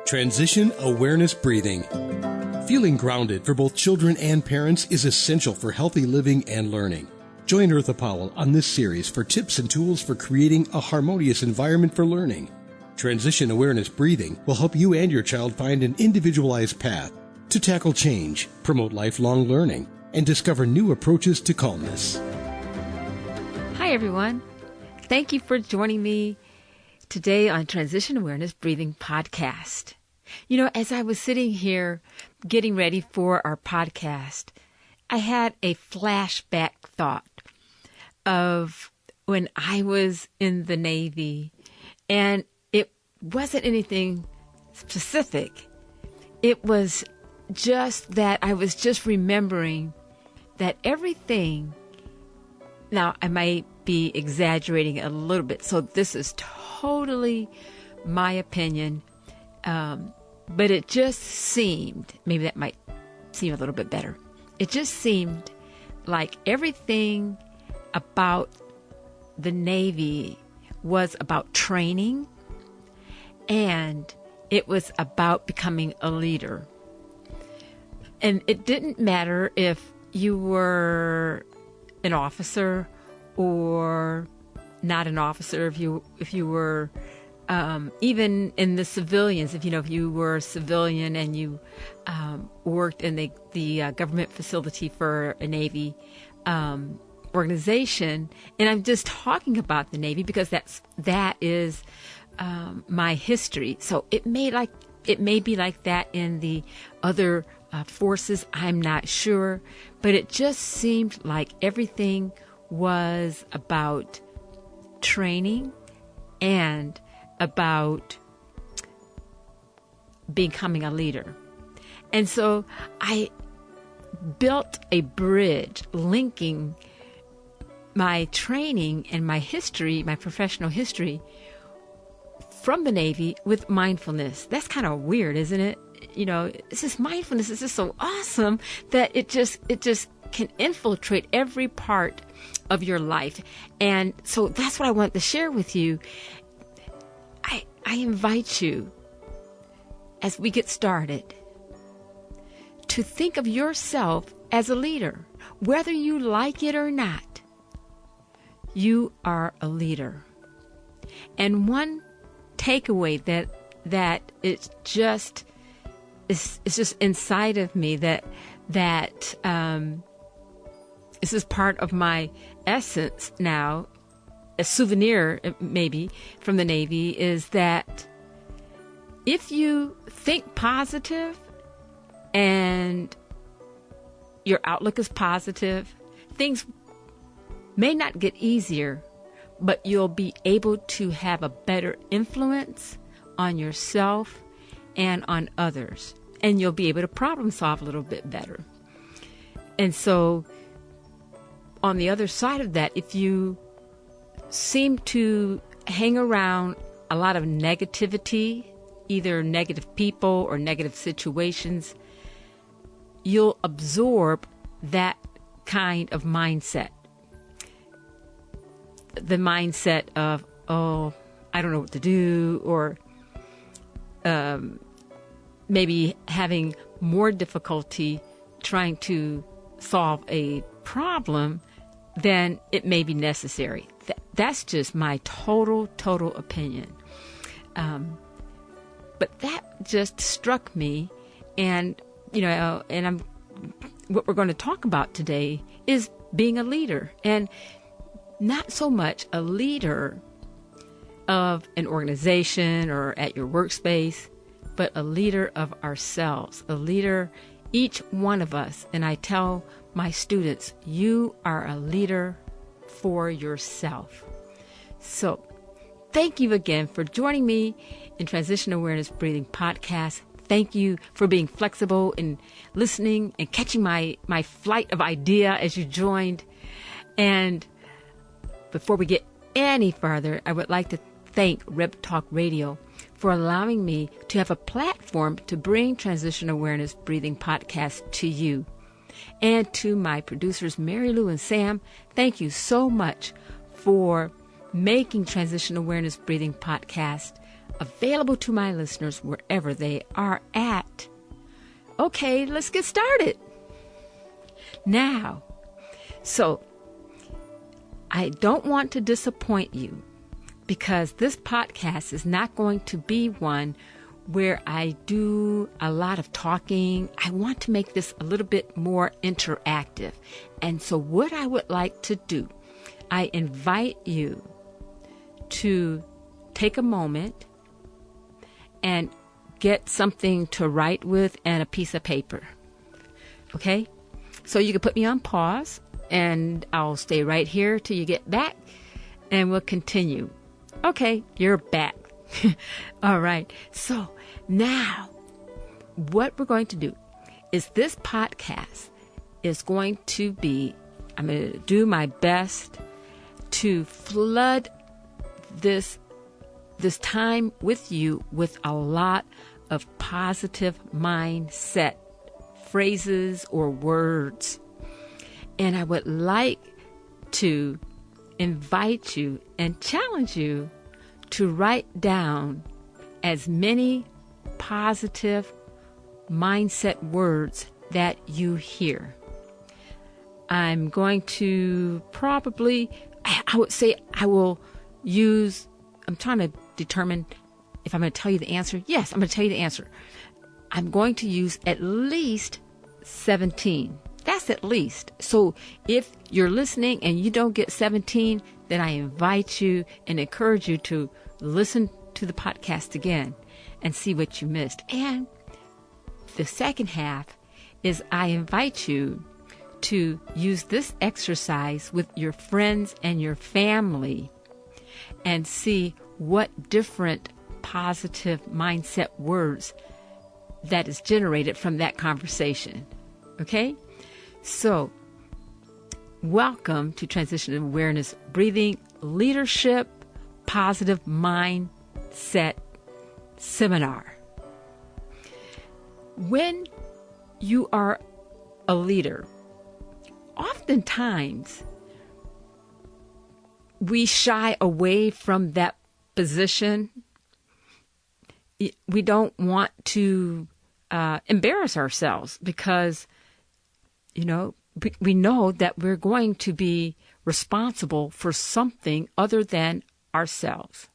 Transition Awareness Breathing. Feeling grounded for both children and parents is essential for healthy living and learning. Join Eartha Powell on this series for tips and tools for creating a harmonious environment for learning. Transition Awareness Breathing will help you and your child find an individualized path to tackle change, promote lifelong learning, and discover new approaches to calmness. Hi, everyone. Thank you for joining me today on Transition Awareness Breathing Podcast. You know, as I was sitting here getting ready for our podcast, I had a flashback thought of when I was in the Navy, and it wasn't anything specific. It was just that I was just remembering that everything, now I might be exaggerating a little bit, so this is totally my opinion, but it just seemed, maybe that might seem a little bit better. It just seemed like everything about the Navy was about training, and it was about becoming a leader. And it didn't matter if you were an officer or not an officer, if you were even in the civilians, if you were a civilian and you worked in the government facility for a Navy organization. And I'm just talking about the Navy because that is my history. So it may be like that in the other forces. I'm not sure, but it just seemed like everything was about training and about becoming a leader. And so I built a bridge linking my training and my history, my professional history from the Navy with mindfulness. That's kind of weird, isn't it? It's just mindfulness is just so awesome that it just can infiltrate every part of your life. And so that's what I want to share with you. I invite you, as we get started, to think of yourself as a leader. Whether you like it or not, you are a leader. And one takeaway that it's just inside of me that this is part of my essence now, a souvenir maybe from the Navy, is that if you think positive and your outlook is positive, things may not get easier, but you'll be able to have a better influence on yourself and on others, and you'll be able to problem solve a little bit better. And so on the other side of that, if you seem to hang around a lot of negativity, either negative people or negative situations, you'll absorb that kind of mindset. The mindset of, oh, I don't know what to do, or maybe having more difficulty trying to solve a problem than it may be necessary. That's just my total opinion. But that just struck me, and what we're going to talk about today is being a leader, and not so much a leader of an organization or at your workspace, but a leader of ourselves, a leader, each one of us. And I tell my students, you are a leader for yourself. So thank you again for joining me in Transition Awareness Breathing Podcast. Thank you for being flexible and listening and catching my flight of idea as you joined. And before we get any further, I would like to thank Reb Talk Radio for allowing me to have a platform to bring Transition Awareness Breathing Podcast to you. And to my producers, Mary Lou and Sam, thank you so much for making Transition Awareness Breathing Podcast available to my listeners wherever they are at. Okay, let's get started. Now, so I don't want to disappoint you because this podcast is not going to be one where I do a lot of talking. I want to make this a little bit more interactive. And so what I would like to do, I invite you to take a moment and get something to write with and a piece of paper. Okay? So you can put me on pause and I'll stay right here till you get back and we'll continue. Okay, you're back. All right. So now what we're going to do is this podcast is going to be, I'm going to do my best to flood this time with you with a lot of positive mindset phrases or words. And I would like to invite you and challenge you to write down as many positive mindset words that you hear. I'm going to probably, I would say I will use, I'm trying to determine if I'm going to tell you the answer. Yes, I'm going to tell you the answer. I'm going to use at least 17. That's at least. So if you're listening and you don't get 17, then I invite you and encourage you to listen to the podcast again and see what you missed. And the second half is I invite you to use this exercise with your friends and your family and see what different positive mindset words that is generated from that conversation. Okay? So, welcome to Transition Awareness Breathing Leadership Positive Mindset Seminar. When you are a leader, oftentimes we shy away from that position. We don't want to embarrass ourselves because, we know that we're going to be responsible for something other than ourselves.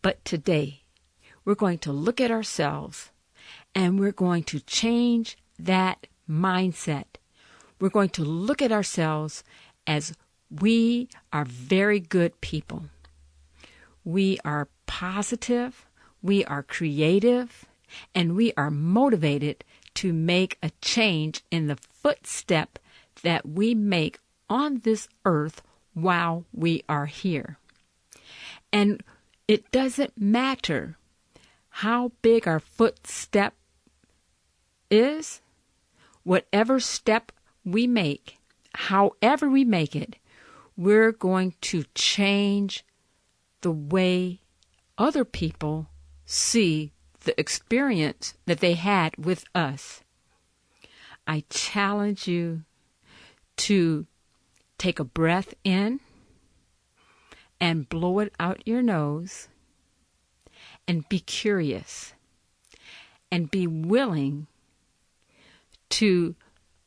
But today, we're going to look at ourselves and we're going to change that mindset. We're going to look at ourselves as we are very good people. We are positive, we are creative, and we are motivated to make a change in the footstep that we make on this earth while we are here. And it doesn't matter how big our footstep is, whatever step we make, however we make it, we're going to change the way other people see the experience that they had with us. I challenge you to take a breath in and blow it out your nose and be curious and be willing to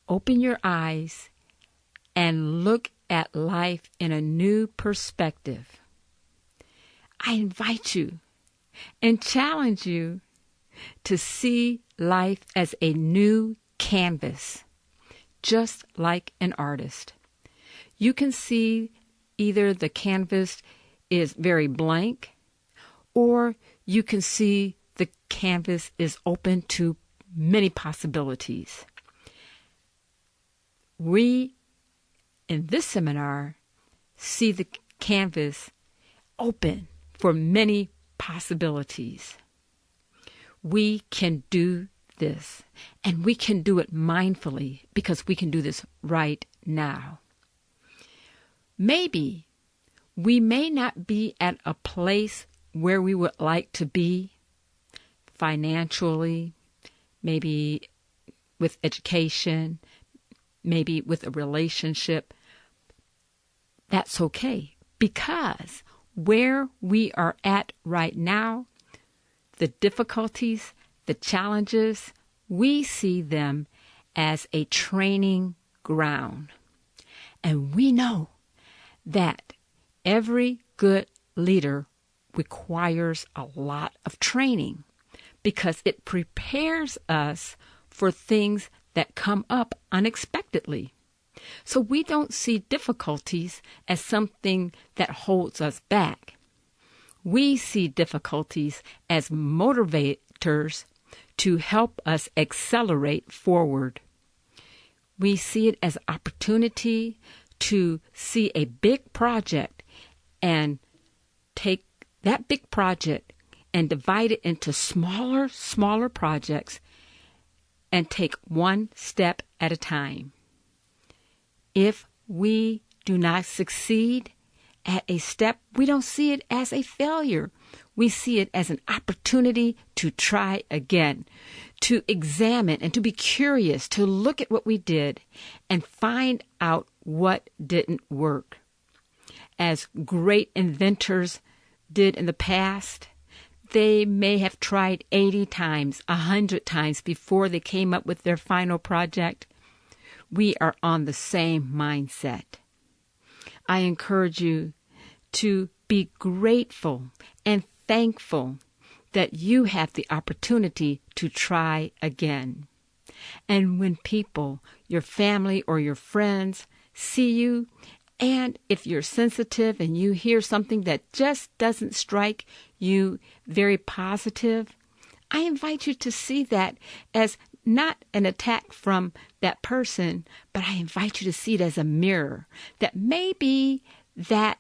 open your eyes and look at life in a new perspective. I invite you and challenge you to see life as a new canvas, just like an artist. You can see either the canvas is very blank, or you can see the canvas is open to many possibilities. We, in this seminar, see the canvas open for many possibilities. We can do this, and we can do it mindfully because we can do this right now. Maybe we may not be at a place where we would like to be financially, maybe with education, maybe with a relationship. That's okay, because where we are at right now, the difficulties, the challenges, we see them as a training ground. And we know that every good leader requires a lot of training because it prepares us for things that come up unexpectedly. So we don't see difficulties as something that holds us back. We see difficulties as motivators to help us accelerate forward. We see it as an opportunity to see a big project and take that big project and divide it into smaller projects and take one step at a time. If we do not succeed at a step, we don't see it as a failure. We see it as an opportunity to try again, to examine and to be curious, to look at what we did and find out what didn't work. As great inventors did in the past, they may have tried 80 times, 100 times before they came up with their final project. We are on the same mindset. I encourage you to be grateful and thankful that you have the opportunity to try again. And when people, your family or your friends, see you, and if you're sensitive and you hear something that just doesn't strike you very positive, I invite you to see that as not an attack from that person, but I invite you to see it as a mirror, that maybe that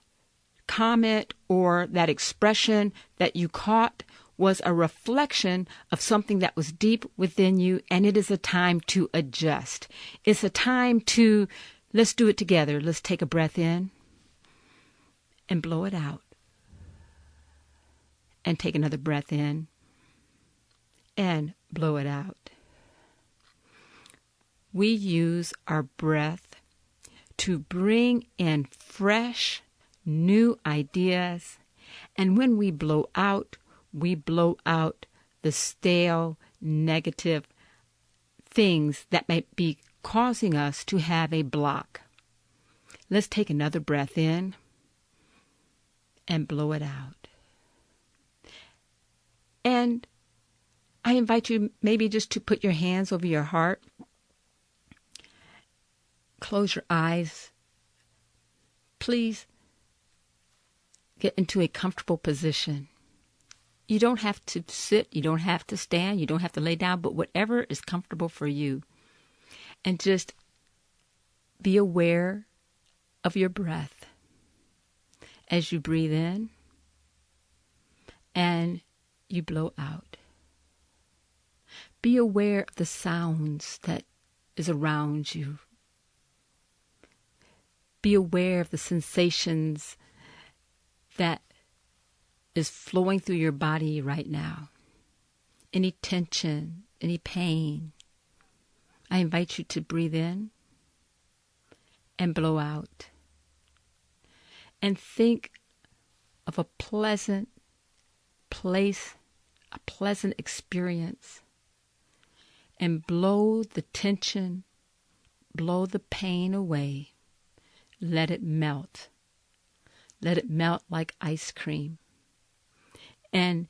comment or that expression that you caught was a reflection of something that was deep within you, and it is a time to adjust. It's a time to, let's do it together. Let's take a breath in and blow it out. And take another breath in and blow it out. We use our breath to bring in fresh, new ideas. And when we blow out the stale, negative things that might be causing us to have a block. Let's take another breath in and blow it out. And I invite you maybe just to put your hands over your heart. Close your eyes. Please get into a comfortable position. You don't have to sit, you don't have to stand, you don't have to lay down, but whatever is comfortable for you. And just be aware of your breath as you breathe in and you blow out. Be aware of the sounds that is around you. Be aware of the sensations that is flowing through your body right now. Any tension, any pain. I invite you to breathe in and blow out. And think of a pleasant place, a pleasant experience. And blow the tension, blow the pain away. Let it melt. Let it melt like ice cream. And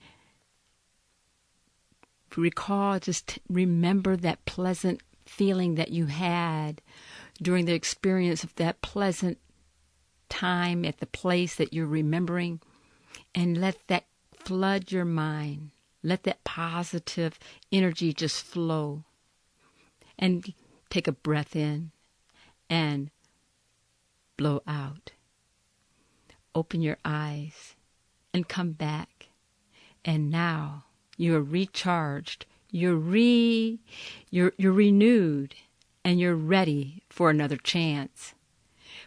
recall, just remember that pleasant feeling that you had during the experience of that pleasant time at the place that you're remembering, and let that flood your mind. Let that positive energy just flow. And take a breath in and blow out. Open your eyes and come back. And now you're recharged. You're renewed, and you're ready for another chance.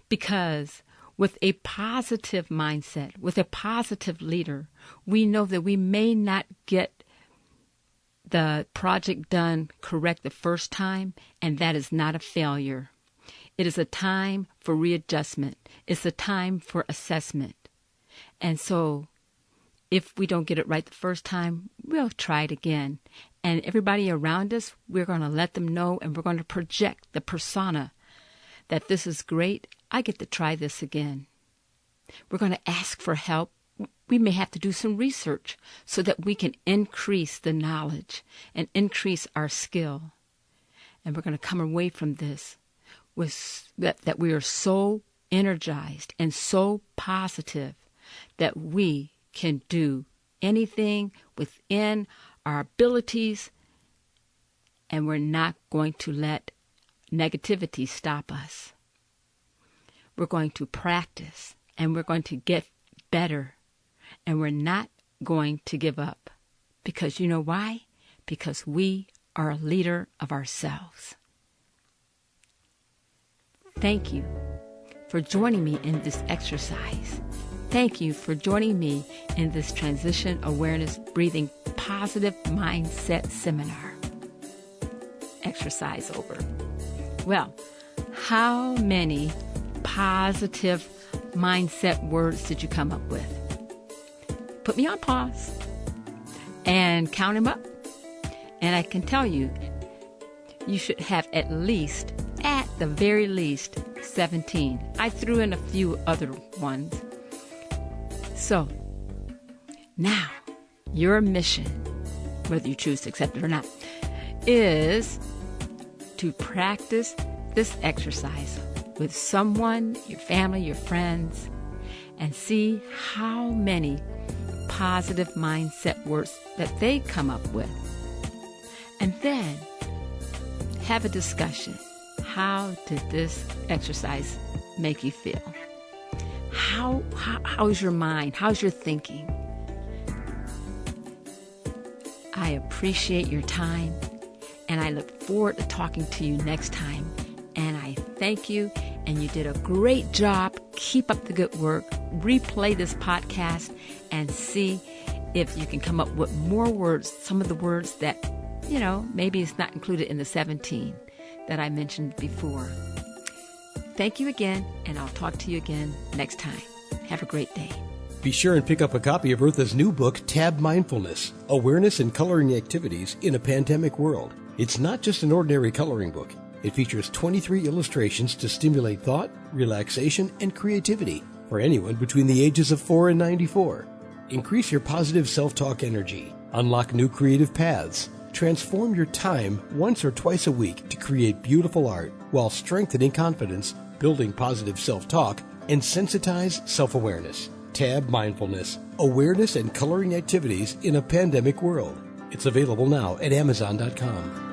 Because with a positive mindset, with a positive leader, we know that we may not get the project done correct the first time, and that is not a failure. It is a time for readjustment. It's a time for assessment. And so if we don't get it right the first time, we'll try it again. And everybody around us, we're going to let them know, and we're going to project the persona that this is great. I get to try this again. We're going to ask for help. We may have to do some research so that we can increase the knowledge and increase our skill. And we're going to come away from this with that we are so energized and so positive that we can do anything within our abilities, and we're not going to let negativity stop us. We're going to practice, and we're going to get better, and we're not going to give up. Because you know why? Because we are a leader of ourselves. Thank you for joining me in this exercise. Thank you for joining me in this Transition Awareness Breathing Positive Mindset Seminar. Exercise over. Well, how many positive mindset words did you come up with? Put me on pause and count them up. And I can tell you, you should have at the very least, 17. I threw in a few other ones. So, now, your mission, whether you choose to accept it or not, is to practice this exercise with someone, your family, your friends, and see how many positive mindset words that they come up with. And then have a discussion. How did this exercise make you feel? How's your mind? How's your thinking? I appreciate your time, and I look forward to talking to you next time. And I thank you, and you did a great job. Keep up the good work. Replay this podcast and see if you can come up with more words, some of the words that, maybe it's not included in the 17 that I mentioned before. Thank you again, and I'll talk to you again next time. Have a great day. Be sure and pick up a copy of Eartha's new book, Tab Mindfulness, Awareness and Coloring Activities in a Pandemic World. It's not just an ordinary coloring book. It features 23 illustrations to stimulate thought, relaxation, and creativity for anyone between the ages of 4 and 94. Increase your positive self-talk energy. Unlock new creative paths. Transform your time once or twice a week to create beautiful art while strengthening confidence, building positive self-talk, and sensitize self-awareness. Tab Mindfulness, Awareness and Coloring Activities in a Pandemic World. It's available now at Amazon.com.